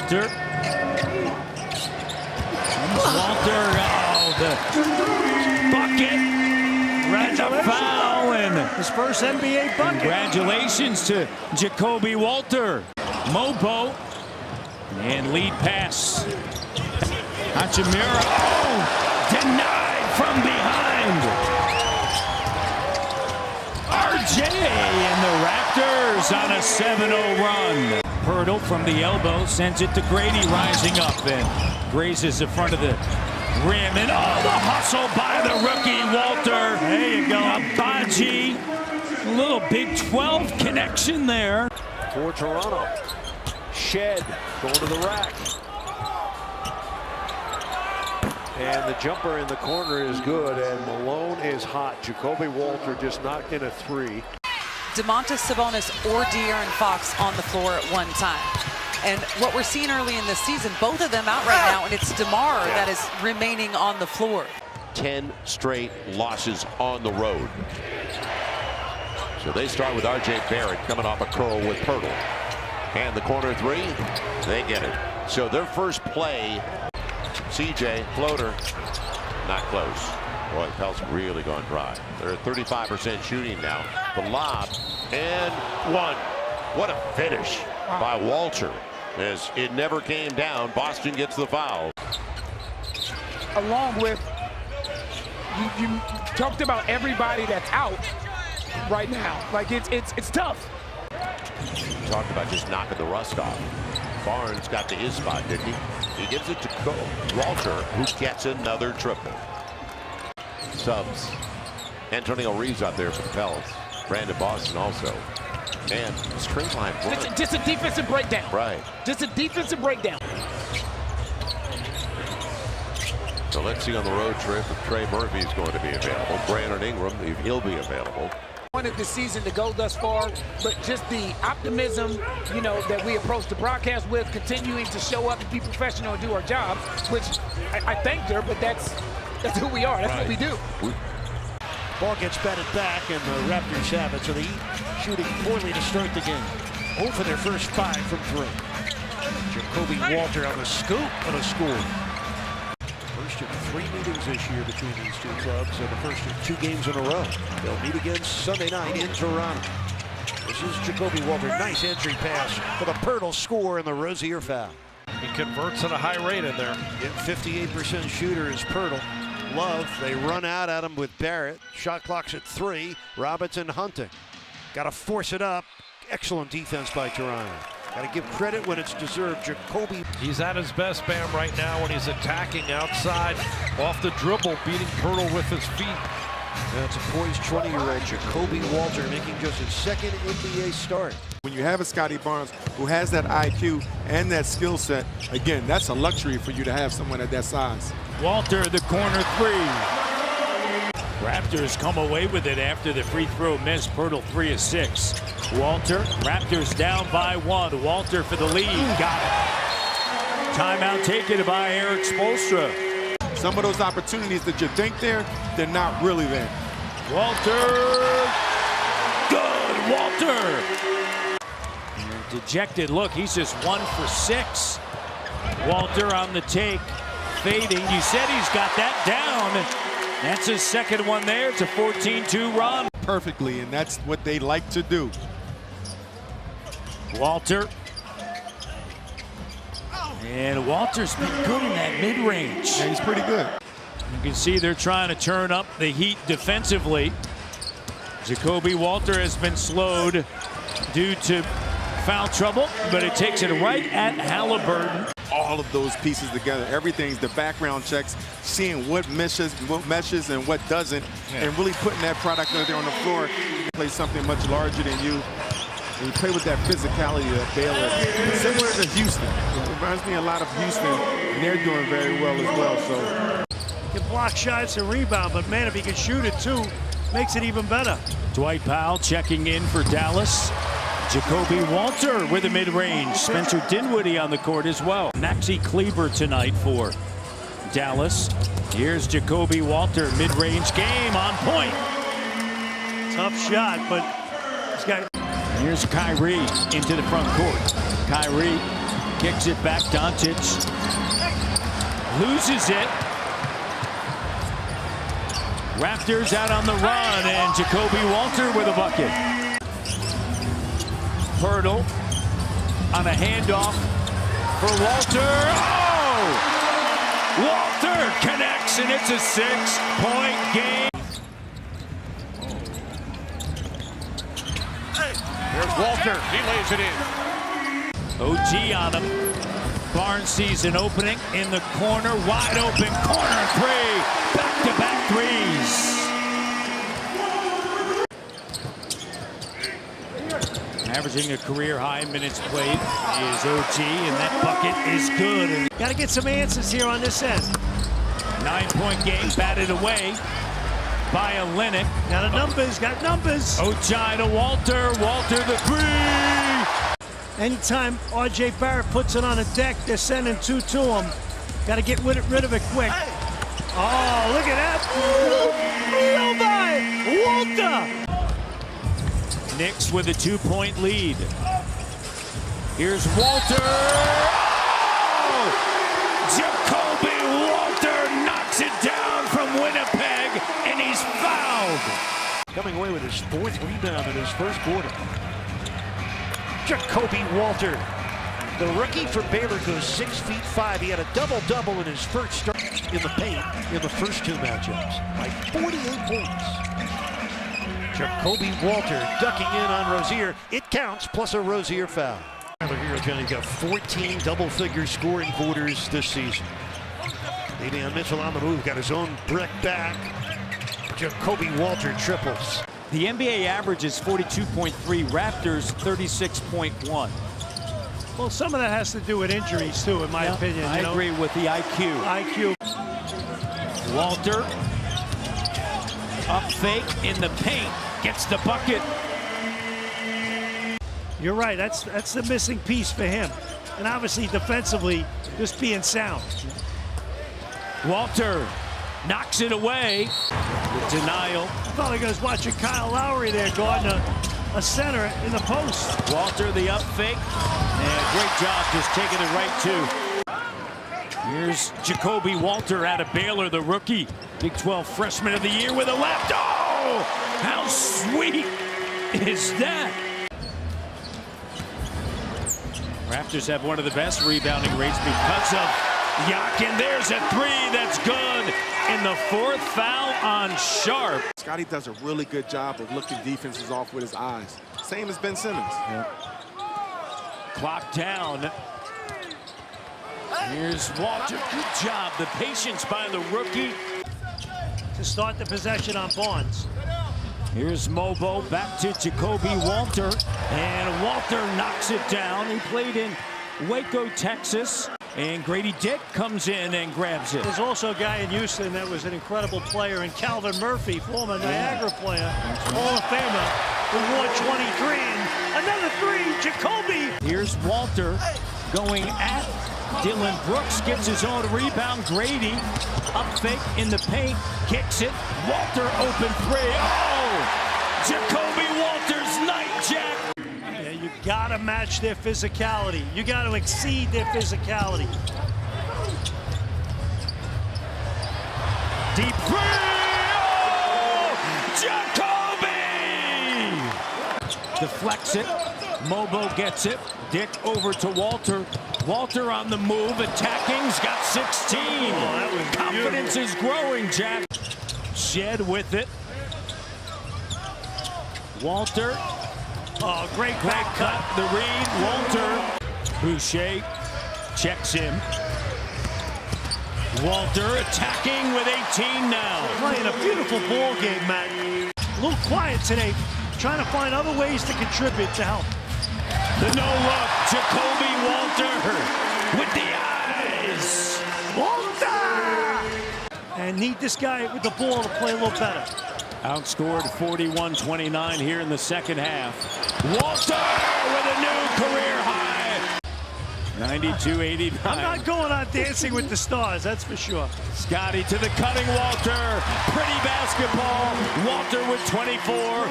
Walter. Walter, oh, the bucket. Right to foul, and his first NBA bucket. Congratulations to Jacoby Walter. Mopo, and lead pass. Hachimura, oh, denied from behind. RJ and the Raptors on a 7-0 run. Pirtle from the elbow sends it to Grady, rising up and grazes the front of the rim. And oh, the hustle by the rookie Walter. There you go. Abaji. A little Big 12 connection there. For Toronto. Shed going to the rack. And the jumper in the corner is good, and Malone is hot. Jacoby Walter just knocked in a three. Domantas Sabonis or De'Aaron Fox on the floor at one time. And what we're seeing early in this season, both of them out right now, and it's DeMar that is remaining on the floor. 10 straight losses on the road. So they start with RJ Barrett coming off a curl with Pirtle. And the corner three, they get it. So their first play, CJ, floater, not close. Boy, Pelt's really gone dry. They're at 35% shooting now. The lob, and one. What a finish by Walter. As it never came down, Boston gets the foul. Along with, you talked about everybody that's out right now. Like, it's tough. Talked about just knocking the rust off. Barnes got to his spot, didn't he? He gives it to Walter, who gets another triple. Subs. Antonio Reeves out there for the Pels. Brandon Boston also. And straight line run. Just a defensive breakdown. Right. Just a defensive breakdown. So let's see on the road trip if Trey Murphy is going to be available. Brandon Ingram, if he'll be available. Wanted the season to go thus far, but just the optimism, you know, that we approach the broadcast with, continuing to show up and be professional and do our jobs, which I thanked her, but that's who we are. That's right. What we do. Ball gets batted back, and the Raptors have it. So the Heat shooting poorly to start the game. 0 for their first 5 from 3. Jacoby Walter on the scoop and a score. First of 3 meetings this year between these two clubs, and the first of 2 games in a row. They'll meet again Sunday night in Toronto. This is Jacoby Walter. Nice entry pass for the Pirtle score and the Rozier foul. He converts at a high rate in there. Yep, 58% shooter is Pirtle. Love, they run out at him with Barrett. Shot clock's at 3. Robinson hunting. Got to force it up. Excellent defense by Toronto. Got to give credit when it's deserved. Jacoby. He's at his best, Bam, right now when he's attacking outside, off the dribble, beating Pirtle with his feet. That's a poised 20-year-old Jacoby Walter making just his 2nd NBA start. When you have a Scotty Barnes who has that IQ and that skill set, again, that's a luxury for you to have someone at that size. Walter, the corner 3. Raptors come away with it after the free throw miss. Pirtle 3 of 6. Walter, Raptors down by 1. Walter for the lead. Got it. Timeout taken by Eric Spoelstra. Some of those opportunities that you think they're not really there. Walter. Good, Walter. And dejected look. He's just 1 for 6. Walter on the take. Fading. You said he's got that down. That's his 2nd one there. It's a 14-2 run. Perfectly, and that's what they like to do. Walter. And Walter's been good in that mid-range. Yeah, he's pretty good. You can see they're trying to turn up the Heat defensively. Jacoby Walter has been slowed due to foul trouble, but it takes it right at Halliburton. All of those pieces together, everything's the background checks, seeing what meshes and what doesn't, and really putting that product out there on the floor. Play something much larger than you. And you play with that physicality that Baylor, similar to Houston. It reminds me a lot of Houston, and they're doing very well as well. So He can block shots and rebound, but man, if he can shoot it too, makes it even better. Dwight Powell checking in for Dallas. Jacoby Walter with a mid-range. Spencer Dinwiddie on the court as well. Maxi Kleber tonight for Dallas. Here's Jacoby Walter, mid-range game on point. Tough shot, but he's got. Here's Kyrie into the front court. Kyrie Kicks it back. Doncic loses it. Raptors out on the run, and Jacoby Walter with a bucket. Pirtle on a handoff for Walter. Oh! Walter connects, and it's a 6-point game. There's Walter. He lays it in. OG on him. Barnes sees an opening in the corner. Wide open corner three. Back-to-back threes. Averaging a career high minutes played is OG, and that bucket is good. Got to get some answers here on this end. 9-point game batted away by Olynyk. Got numbers, got numbers. Ochai to Walter. Walter the three. Anytime R.J. Barrett puts it on the deck, they're sending two to him. Got to get rid of it quick. Oh, look at that. By Walter. Knicks with a 2-point lead. Here's Walter. Oh! Jacoby Walter knocks it down from Winnipeg, and he's fouled. Coming away with his 4th rebound in his first quarter. Jacoby Walter. The rookie for Baylor goes 6'5". He had a double-double in his first start in the paint in the first 2 matchups by 48 points. Jacoby Walter ducking in on Rozier. It counts, plus a Rozier foul. Tyler Hero Johnny got 14 double-figure scoring quarters this season. Davion Mitchell on the move, got his own brick back. Jacoby Walter triples. The NBA average is 42.3, Raptors 36.1. Well, some of that has to do with injuries, too, in my opinion. I agree with the IQ. Walter, up fake in the paint, gets the bucket. You're right, that's the missing piece for him. And obviously, defensively, just being sound. Walter knocks it away. The denial. I felt like I was watching Kyle Lowry there guarding a center in the post. Walter, the up fake. And great job just taking it right to. Here's Jacoby Walter out of Baylor, the rookie. Big 12 freshman of the year with a left. Oh, how sweet is that? Raptors have one of the best rebounding rates because of Yakin. There's a three that's good. In the 4th foul on Sharp. Scotty does a really good job of looking defenses off with his eyes. Same as Ben Simmons. Clock down. Here's Walter. Good job. The patience by the rookie. To start the possession on Barnes. Here's Mobo back to Jacoby Walter. And Walter knocks it down. He played in Waco, Texas. And Grady Dick comes in and grabs it. There's also a guy in Houston that was an incredible player, and Calvin Murphy, former Niagara player, Hall of Famer, who wore 23. And another three, Jacoby. Here's Walter going at Dylan Brooks, gets his own rebound. Grady up fake in the paint, kicks it. Walter open three. Oh! Jacoby Walter's night jack. You gotta match their physicality. You gotta exceed their physicality. Deep three! Oh! Jacoby! Deflects it. Mobo gets it. Dick over to Walter. Walter on the move, attacking. He's got 16. Confidence is growing, Jack. Shed with it. Walter. Oh, great back cut. The read. Walter. Boucher checks him. Walter attacking with 18 now. Playing a beautiful ball game, Matt. A little quiet today. Trying to find other ways to contribute to help. The no-look. Jacoby Walter with the eyes. Walter! And need this guy with the ball to play a little better. Outscored 41-29 here in the second half. Walter with a new career high. 92-89. I'm not going on Dancing with the Stars, that's for sure. Scotty to the cutting Walter. Pretty basketball. Walter with 24.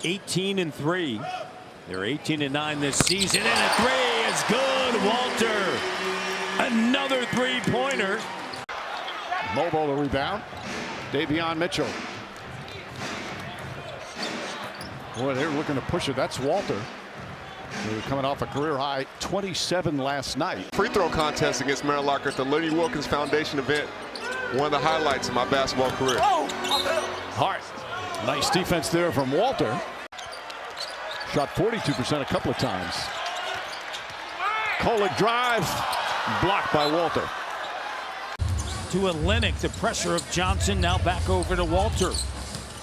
18-3. They're 18-9 this season, and a three is good. good. Walter, another three-pointer. Mobile the rebound. Davion Mitchell. Boy, they're looking to push it. That's Walter. They're coming off a career high 27 last night. Free throw contest against Mary Locker at the Liddy Wilkins Foundation event. One of the highlights of my basketball career. Hart. Nice defense there from Walter. Shot 42% a couple of times. Kolek drives. Blocked by Walter. To Olynyk, the pressure of Johnson now back over to Walter.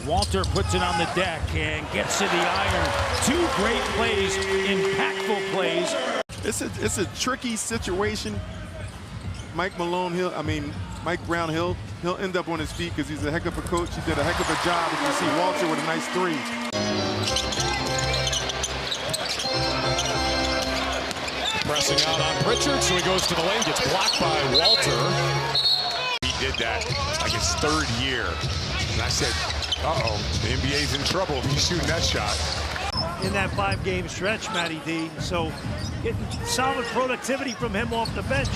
Walter puts it on the deck and gets to the iron. Two great plays, impactful plays. It's a tricky situation. Mike Brown, he'll end up on his feet because he's a heck of a coach. He did a heck of a job. As you see Walter with a nice three. Pressing out on Pritchard, so he goes to the lane, gets blocked by Walter. He did that like his third year. And I said, uh-oh, the NBA's in trouble if he's shooting that shot. In that 5-game stretch, Matty D. So getting solid productivity from him off the bench.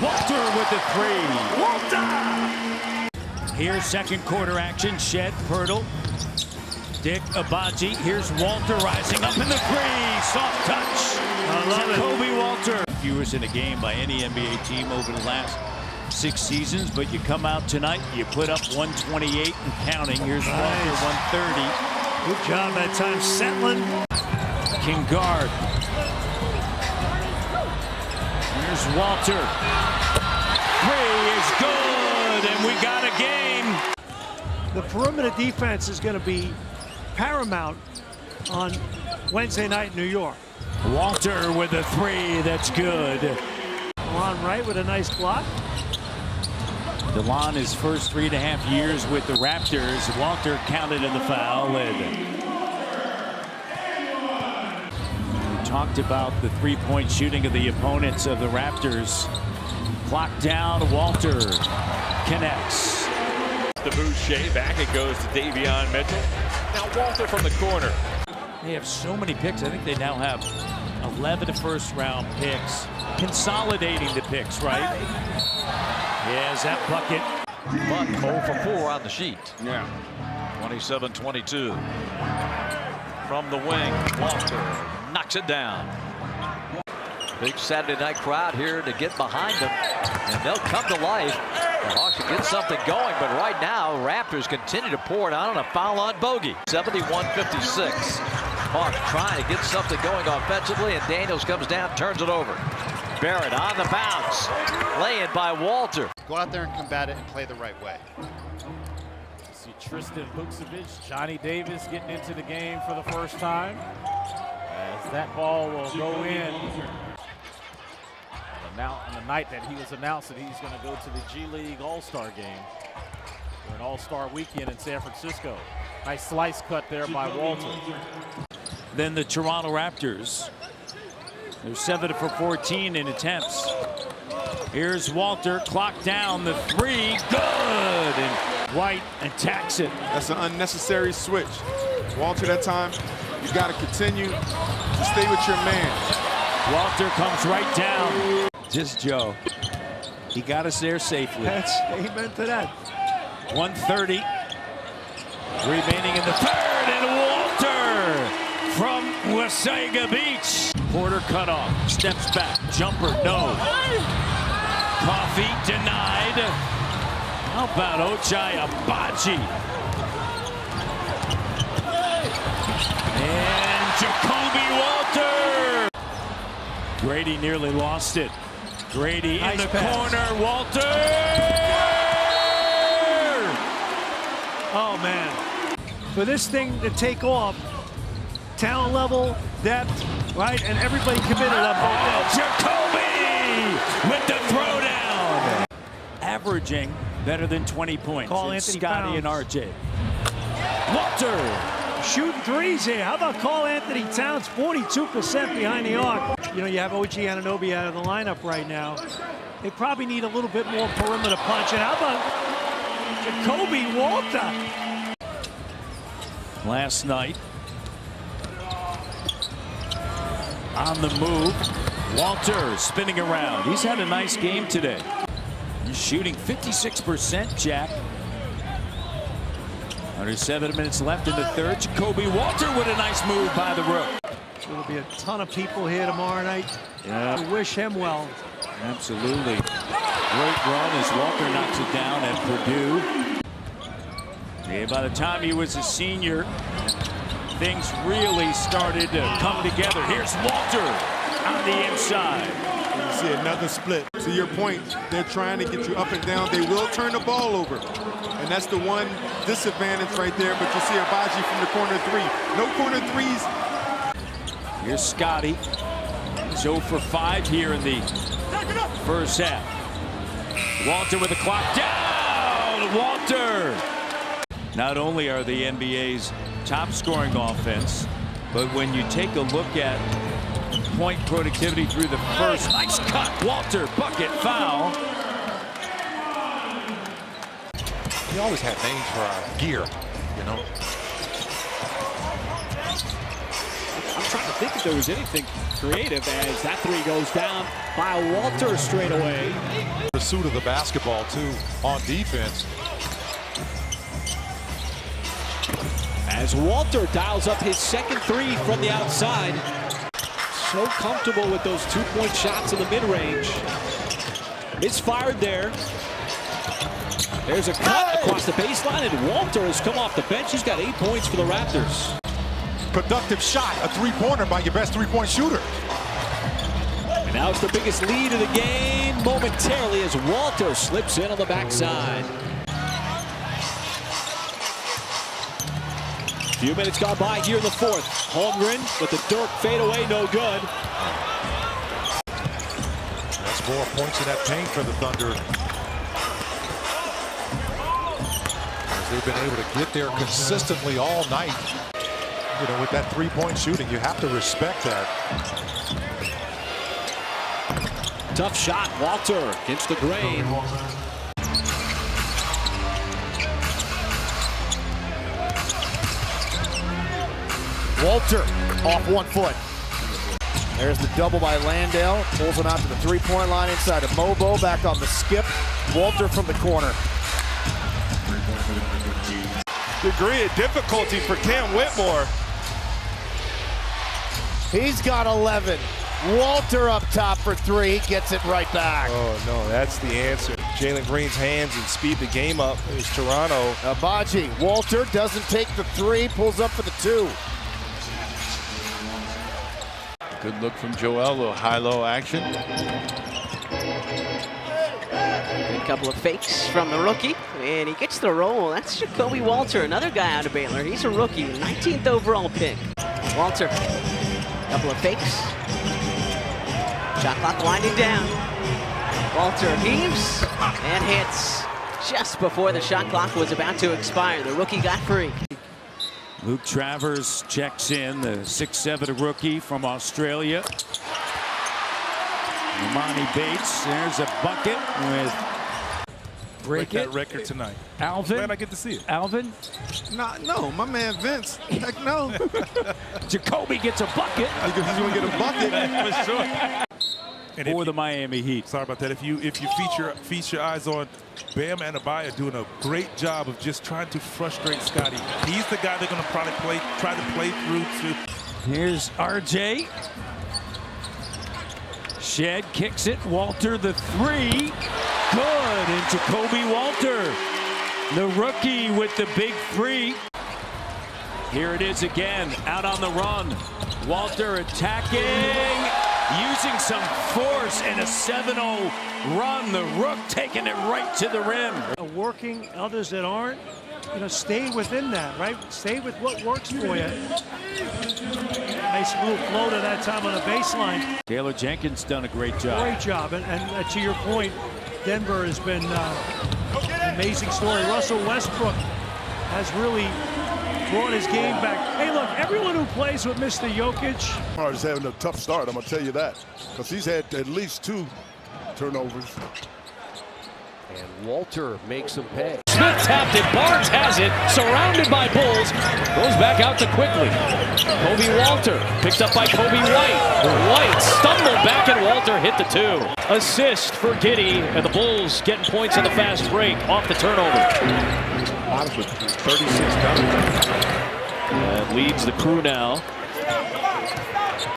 Walter with the three. Walter! Here's second quarter action. Shed, Pirtle, Dick, Abaji. Here's Walter rising up in the three. Soft touch. I love it. Kobe Walter. Viewers in a game by any NBA team over the last 6 seasons, but you come out tonight, you put up 128 and counting. Here's Walter, 130. Good job that time, settling. King guard. Here's Walter. Three is good, and we got a game. The perimeter defense is going to be paramount on Wednesday night in New York. Walter with a three, that's good. Alon Wright with a nice block. DeLon, his first 3.5 years with the Raptors. Walter counted in the foul. We talked about the three-point shooting of the opponents of the Raptors. Clock down, Walter connects. The Boucher, back it goes to Davion Mitchell. Now Walter from the corner. They have so many picks. I think they now have 11 first-round picks. Consolidating the picks, right? Yes, that bucket. But 0 for 4 on the sheet. Yeah. 27-22. From the wing, Walter knocks it down. Big Saturday night crowd here to get behind them, and they'll come to life. The Hawks will get something going, but right now, Raptors continue to pour it on a foul on Bogey. 71-56. Hawks trying to get something going offensively, and Daniels comes down, turns it over. Barrett on the bounce. Lay-in by Walter. Go out there and combat it and play the right way. See Tristan Vukcevic, Johnny Davis getting into the game for the first time. As that ball will go in. Now, on the night that he was announced that he's going to go to the G League All-Star game. For an All-Star weekend in San Francisco. Nice slice cut there by Walter. Then the Toronto Raptors. They're 7 for 14 in attempts. Here's Walter, clock down, the three, good! And White attacks it. That's an unnecessary switch. Walter, that time, you got to continue to stay with your man. Walter comes right down. Just Joe. He got us there safely. That's amen to that. 1:30 remaining in the third, and Walter from Wasaga Beach. Porter cut off, steps back, jumper, no. Coffee denied. How about Ochai Abaji? And Jacoby Walter. Grady nearly lost it. Grady in the corner, Walter! Oh, man. For this thing to take off, talent level, depth, right? And everybody committed on both ends. Jacoby with the throwdown. Averaging better than 20 points. Call it's Anthony Scotty and Towns. RJ. Walter. Shooting threes here. How about Call Anthony Towns, 42% behind the arc. You know, you have OG Anunoby out of the lineup right now. They probably need a little bit more perimeter punch. And how about Jacoby Walter? Last night, on the move, Walter spinning around. He's had a nice game today. He's shooting 56%, Jack. Under 7 minutes left in the third. Jacoby Walter with a nice move by the Rook. There'll be a ton of people here tomorrow night. Yeah. We wish him well. Absolutely. Great run as Walter knocks it down at Purdue. Yeah, by the time he was a senior, things really started to come together. Here's Walter on the inside. You see another split. To your point, they're trying to get you up and down. They will turn the ball over. And that's the one disadvantage right there. But you see Abaji from the corner three. No corner threes. Here's Scotty. He's 0 for 5 here in the first half. Walter with the clock down. Walter. Not only are the NBA's top scoring offense, but when you take a look at point productivity through the first. Nice cut. Walter, bucket, foul. We always had names for our gear, you know. I'm trying to think if there was anything creative as that three goes down by Walter straight away. Pursuit of the basketball, too, on defense. As Walter dials up his second three from the outside. So comfortable with those two-point shots in the mid-range. Misfired there. There's a cut across the baseline, and Walter has come off the bench. He's got 8 points for the Raptors. Productive shot, a three-pointer by your best three-point shooter. And now it's the biggest lead of the game momentarily as Walter slips in on the backside. Few minutes gone by here in the fourth. Holmgren with the Dirk fadeaway, no good. That's more points in that paint for the Thunder. As they've been able to get there consistently all night. You know, with that three-point shooting, you have to respect that. Tough shot, Walter against the grain. Walter off 1 foot. There's the double by Landale. Pulls him out to the three-point line inside of Mobo. Back on the skip. Walter from the corner. Degree of difficulty for Cam Whitmore. He's got 11. Walter up top for 3. Gets it right back. Oh, no, that's the answer. Jalen Green's hands and speed the game up. It's Toronto. Abaji. Walter doesn't take the 3. Pulls up for the 2. Good look from Joel, a little high-low action. Good couple of fakes from the rookie, and he gets the roll. That's Jacoby Walter, another guy out of Baylor. He's a rookie, 19th overall pick. Walter, couple of fakes. Shot clock winding down. Walter heaves and hits just before the shot clock was about to expire. The rookie got free. Luke Travers checks in, the 6'7" rookie from Australia. Imani Bates, there's a bucket with break that record tonight. Alvin. Glad I get to see it. Alvin? No, my man Vince. Heck no. Jacoby gets a bucket. He's going to get a bucket. For sure. And for the Miami Heat. Sorry about that. If you feast your eyes on Bam Adebayo doing a great job of just trying to frustrate Scotty. He's the guy they're going to probably try to play through to. Here's RJ. Shed kicks it. Walter the 3. Good. And Jacoby Walter, the rookie with the big 3. Here it is again, out on the run. Walter attacking, using some force in a 7-0 run. The Rook taking it right to the rim. Working, others that aren't, stay within that, right? Stay with what works for you. Nice little floater that time on the baseline. Taylor Jenkins done a great job. Great job, and to your point, Denver has been an amazing story. Russell Westbrook has really brought his game back. Hey, look, everyone who plays with Mr. Jokic. Is having a tough start, I'm going to tell you that. Because he's had at least 2 turnovers. And Walter makes him pay. Smith tapped it. Barnes has it. Surrounded by Bulls. Goes back out to quickly. Kobe Walter. Picked up by Kobe White. White stumbled back and Walter hit the 2. Assist for Giddey. And the Bulls getting points on the fast break off the turnover. Honest with 36 done. And leads the crew now.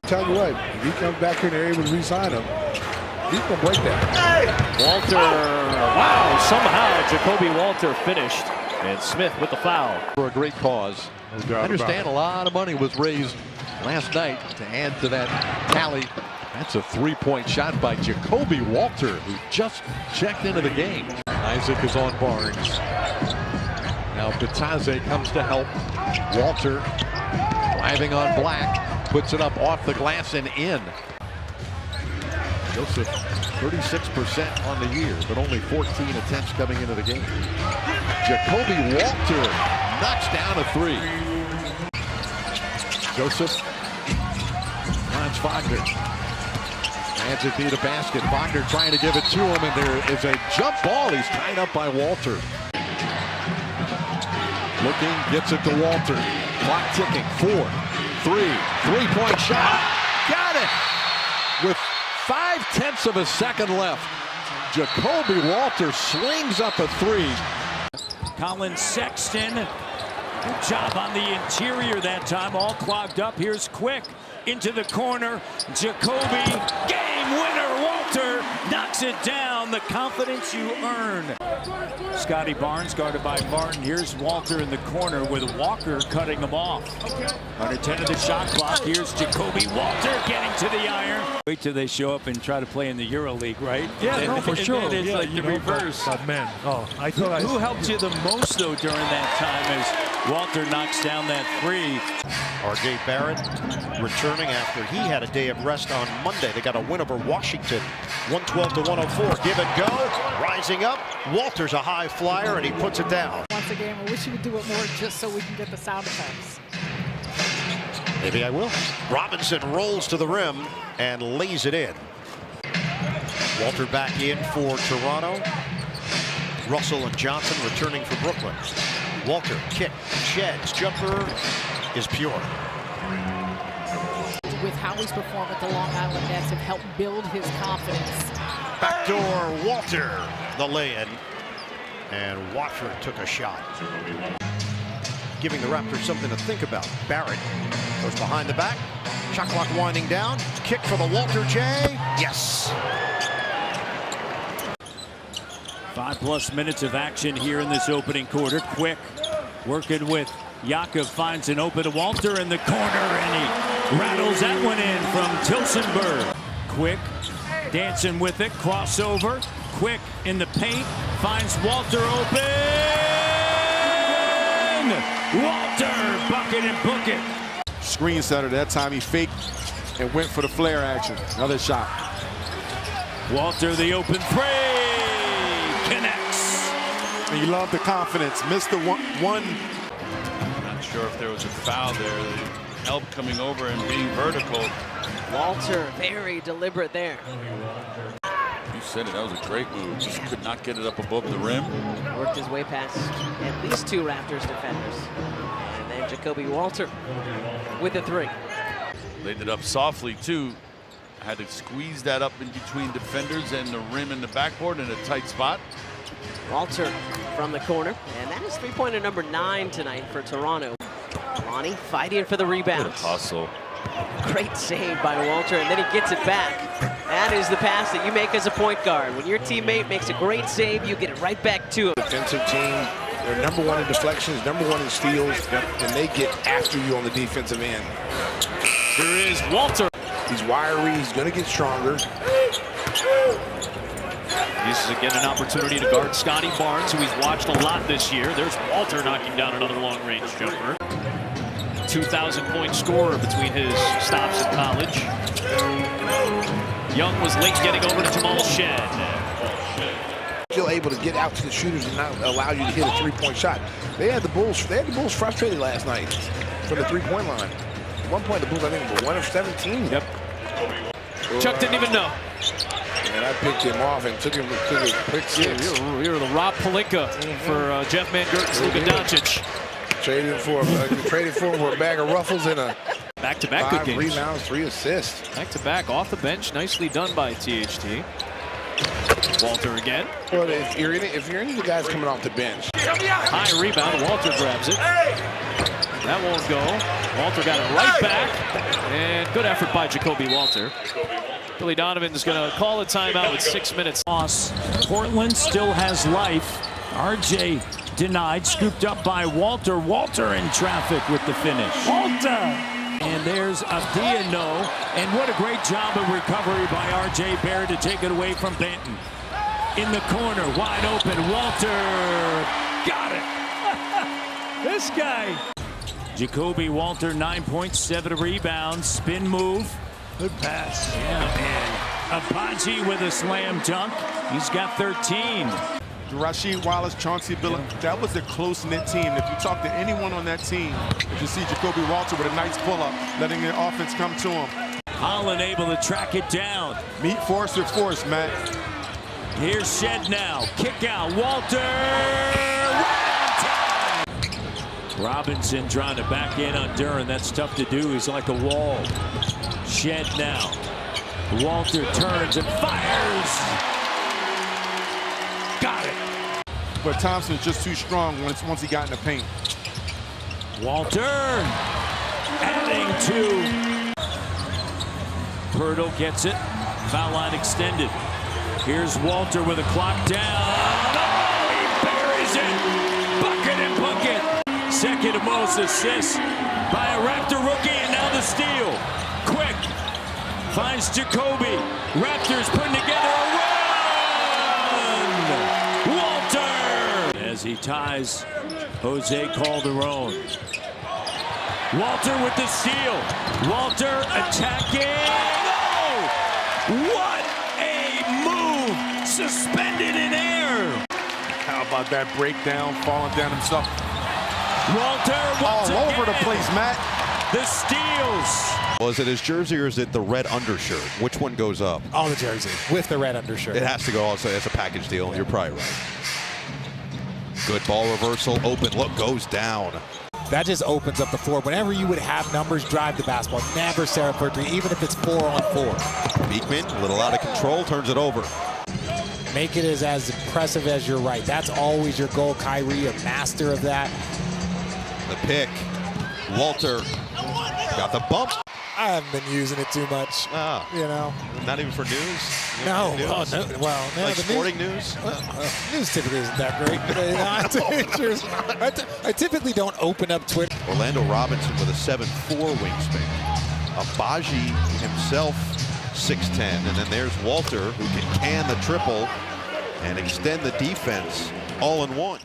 Tell you what, if he comes back here and they're able to re-sign him, he's going to break that. Walter, wow, somehow Jacoby Walter finished. And Smith with the foul. For a great cause. I understand a lot of money was raised last night to add to that tally. That's a three-point shot by Jacoby Walter, who just checked into the game. Isaac is on Barnes. Now Bataze comes to help. Walter driving on Black, puts it up off the glass and in. Joseph, 36% on the year, but only 14 attempts coming into the game. Jacoby Walter knocks down a 3. Joseph finds Wagner. Hands it near the basket. Wagner trying to give it to him, and there is a jump ball. He's tied up by Walter. Looking, gets it to Walter. Clock ticking. 4, 3, three-point shot. Got it! With 0.5 of a second left. Jacoby Walter slings up a 3. Colin Sexton, good job on the interior that time, all clogged up. Here's Quick into the corner. Jacoby, game winner. Walter knocks it down. The confidence you earn. Scotty Barnes guarded by Martin. Here's Walter in the corner with Walker cutting him off. Under 10 of the shot clock. Here's Jacoby Walter getting to the iron. Wait till they show up and try to play in the EuroLeague, right? Yeah, no, for sure. It's like the reverse. Man, I thought Who helped you the most, though, during that time as Walter knocks down that 3? R.J. Barrett returning after he had a day of rest on Monday. They got a win over Washington, 112-104. Give and go, rising up. Walter's a high flyer, and he puts it down. Once again, I wish you would do it more just so we can get the sound effects. Maybe I will. Robinson rolls to the rim and lays it in. Walter back in for Toronto. Russell and Johnson returning for Brooklyn. Walter, kick, sheds, jumper is pure. With how he's performed at the Long Island Nets have helped build his confidence. Backdoor Walter, the lay-in. And Watford took a shot. Giving the Raptors something to think about. Barrett goes behind the back. Shot clock winding down. Kick for the Walter J. Yes. 5+ minutes of action here in this opening quarter. Quick working with Jakob, finds an open to Walter in the corner, and he rattles that one in from Tilsonberg. Quick dancing with it, crossover. Quick in the paint, finds Walter open. Walter, bucket and book it. Screen setter. That time he faked and went for the flare action. Another shot. Walter, the open 3, connects. And you love the confidence. Missed the one. Not sure if there was a foul there. The help coming over and being vertical. Walter, very deliberate there. You said it, that was a great move. Just could not get it up above the rim. Worked his way past at least 2 Raptors defenders. And then Jacoby Walter with the 3. Laid it up softly, too. Had to squeeze that up in between defenders and the rim and the backboard in a tight spot. Walter from the corner. And that is three-pointer number 9 tonight for Toronto. Lonnie fighting for the rebound. What a hustle. Great save by Walter, and then he gets it back. That is the pass that you make as a point guard. When your teammate makes a great save, you get it right back to him. Defensive team, they're #1 in deflections, #1 in steals, and they get after you on the defensive end. Here is Walter. He's wiry, he's going to get stronger. This is again an opportunity to guard Scotty Barnes, who he's watched a lot this year. There's Walter knocking down another long-range jumper. 2,000-point scorer between his stops in college. Young was late getting over to Jamal Shed. Still able to get out to the shooters and not allow you to hit a three-point shot. They had the Bulls frustrated last night from the three-point line. At one point, the Bulls, I think, were 1 of 17. Yep. Chuck didn't even know. and I picked him off and took him to the quick six. You're the Rob Pelinka for Jeff Van Gerten's Luka Doncic. Traded for him for a bag of ruffles and a back-to-back good 5 games. rebounds, 3 assists. Back-to-back off the bench, nicely done by THT. Walter again. Well, if you're any of the guys coming off the bench. High rebound, Walter grabs it. That won't go. Walter got it right back. And good effort by Jacoby Walter. Billy Donovan's going to call a timeout with 6 minutes. Portland still has life. RJ denied, scooped up by Walter. Walter in traffic with the finish. Walter! And there's Abdiano, and what a great job of recovery by RJ Barrett to take it away from Benton. In the corner, wide open, Walter got it. This guy. Jacoby Walter, 9 points, 7 rebounds, spin move. Good pass. Yeah, man. Abaji with a slam dunk. He's got 13. Rasheed Wallace, Chauncey Billups, that was a close-knit team. If you talk to anyone on that team, you see Jacoby Walter with a nice pull-up, letting the offense come to him. Holland able to track it down. Meet force with force, Matt. Here's Shed now. Kick out. Walter! Right on time! Robinson trying to back in on Duran. That's tough to do. He's like a wall. Shed now. Walter turns and fires. Got it. But Thompson's just too strong once he got in the paint. Walter adding 2. Pirtle gets it. Foul line extended. Here's Walter with a clock down. Oh, he buries it. Bucket and bucket. Second most assists by a Raptor rookie, and now the steal. Quick finds Jacoby. Raptors putting together a run. Walter as he ties Jose Calderon. Walter with the steal. Walter attacking. Oh, what a move! Suspended in air. How about that breakdown, falling down himself? Walter once all over again. the place, Matt. The steals. Well, is it his jersey or is it the red undershirt? Which one goes up? Oh, the jersey with the red undershirt. It has to go also as a package deal. You're probably right. Good ball reversal. Open look goes down. That just opens up the floor. Whenever you would have numbers drive the basketball, never settle for 3, even if it's 4-on-4. Beekman, a little out of control, turns it over. Make it as impressive as you're right. That's always your goal, Kyrie, a master of that. The pick. Walter got the bump. I haven't been using it too much. You know. Not even for news? No. News? Oh, no. Well, no, like sporting news? News typically isn't that great. I typically don't open up Twitter. Orlando Robinson with a 7'4 wingspan. Abaji himself 6'10. And then there's Walter, who can the triple and extend the defense all in one.